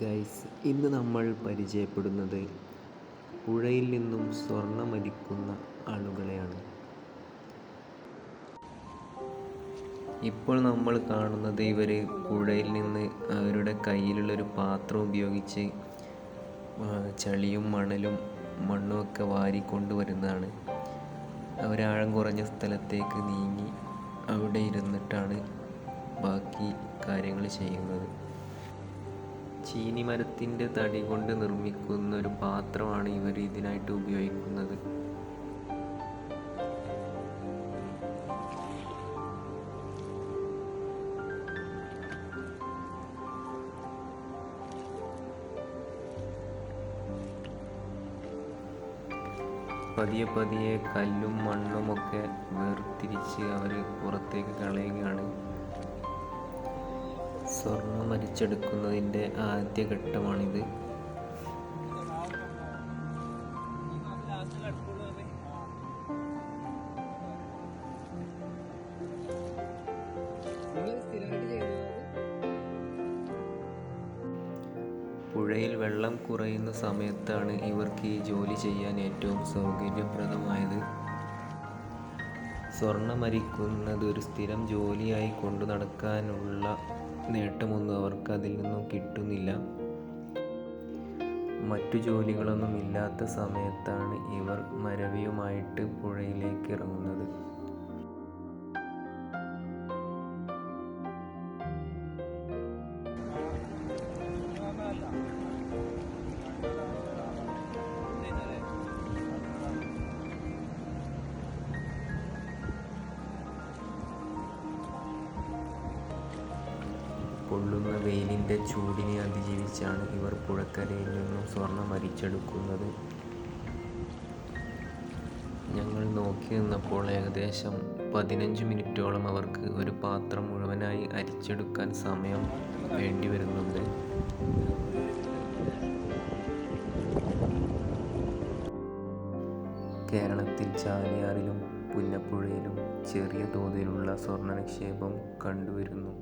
Guys, ഇന്ന് നമ്മൾ പരിചയപ്പെടുന്നത് പുഴയിൽ നിന്നും സ്വർണ്ണമരിക്കുന്ന ആളുകളെയാണ്. ഇപ്പോൾ നമ്മൾ കാണുന്നത് ഇവർ പുഴയിൽ നിന്ന് അവരുടെ കയ്യിലുള്ളൊരു പാത്രം ഉപയോഗിച്ച് ചളിയും മണലും മണ്ണുമൊക്കെ വാരിക്കൊണ്ടുവരുന്നതാണ്. അവരാഴം കുറഞ്ഞ സ്ഥലത്തേക്ക് നീങ്ങി അവിടെ ഇരുന്നിട്ടാണ് ബാക്കി കാര്യങ്ങൾ ചെയ്യുന്നത്. ചീനി മരത്തിൻ്റെ തടി കൊണ്ട് നിർമ്മിക്കുന്ന ഒരു പാത്രമാണ് ഇവർ ഇതിനായിട്ട് ഉപയോഗിക്കുന്നത്. പതിയെ പതിയെ കല്ലും മണ്ണുമൊക്കെ വേർതിരിച്ച് അവർ പുറത്തേക്ക് കളയുകയാണ്. സ്വർണം അരിച്ചെടുക്കുന്നതിൻ്റെ ആദ്യ ഘട്ടമാണിത്. പുഴയിൽ വെള്ളം കുറയുന്ന സമയത്താണ് ഇവർക്ക് ഈ ജോലി ചെയ്യാൻ ഏറ്റവും സൗകര്യപ്രദമായത്. സ്വർണ്ണമരിക്കുന്നത് ഒരു സ്ഥിരം ജോലിയായി കൊണ്ടു നടക്കാനുള്ള നേട്ടമൊന്നും അവർക്ക് അതിൽ നിന്നും കിട്ടുന്നില്ല. മറ്റു ജോലികളൊന്നും ഇല്ലാത്ത സമയത്താണ് ഇവർ മരവിയുമായിട്ട് പുഴയിലേക്ക് ഇറങ്ങുന്നത്. പൊള്ളുന്ന വെയിലിൻ്റെ ചൂടിനെ അതിജീവിച്ചാണ് ഇവർ പുഴക്കരയിൽ നിന്നും സ്വർണം അരിച്ചെടുക്കുന്നത്. ഞങ്ങൾ നോക്കി നിന്നപ്പോൾ ഏകദേശം 15 മിനിറ്റോളം അവർക്ക് ഒരു പാത്രം മുഴുവനായി അരിച്ചെടുക്കാൻ സമയം വേണ്ടി വരുന്നുണ്ട്. കേരളത്തിൽ ചാലിയാറിലും പുന്നപ്പുഴയിലും ചെറിയ തോതിലുള്ള സ്വർണ്ണ നിക്ഷേപം കണ്ടുവരുന്നു.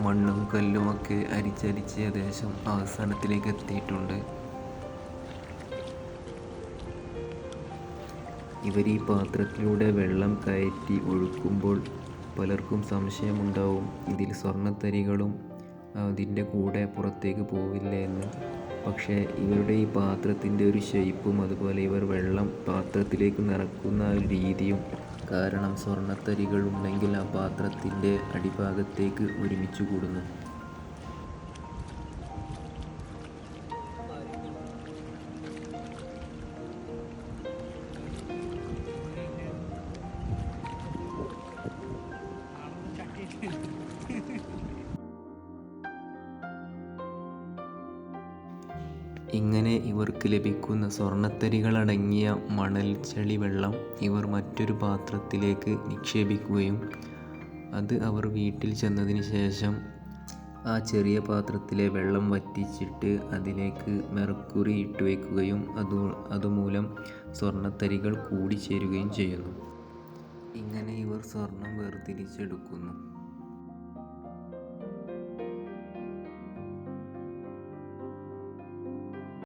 മണ്ണും കല്ലുമൊക്കെ അരിച്ചരിച്ച് ഏകദേശം അവസാനത്തിലേക്ക് എത്തിയിട്ടുണ്ട്. ഇവർ ഈ പാത്രത്തിലൂടെ വെള്ളം കയറ്റി ഒഴുക്കുമ്പോൾ പലർക്കും സംശയമുണ്ടാവും, ഇതിൽ സ്വർണ്ണത്തരികളും അതിൻ്റെ കൂടെ പുറത്തേക്ക് പോവില്ലേ എന്ന്. പക്ഷേ ഇവരുടെ ഈ പാത്രത്തിൻ്റെ ഒരു ഷേപ്പും അതുപോലെ ഇവർ വെള്ളം പാത്രത്തിലേക്ക് നിറക്കുന്ന ആ ഒരു രീതിയും കാരണം സ്വർണ്ണത്തരികൾ ഉണ്ടെങ്കിൽ ആ പാത്രത്തിൻ്റെ അടിഭാഗത്തേക്ക് ഒരുമിച്ച് കൂടുന്നു. ഇങ്ങനെ ഇവർക്ക് ലഭിക്കുന്ന സ്വർണ്ണത്തരികളടങ്ങിയ മണൽ ചെളി വെള്ളം ഇവർ മറ്റൊരു പാത്രത്തിലേക്ക് നിക്ഷേപിക്കുകയും അത് അവർ വീട്ടിൽ ചെന്നതിന് ശേഷം ആ ചെറിയ പാത്രത്തിലെ വെള്ളം വറ്റിച്ചിട്ട് അതിലേക്ക് മെർക്കുറി ഇട്ട് വയ്ക്കുകയും അതുമൂലം സ്വർണ്ണത്തരികൾ കൂടിച്ചേരുകയും ചെയ്യുന്നു. ഇങ്ങനെ ഇവർ സ്വർണം വേർതിരിച്ചെടുക്കുന്നു.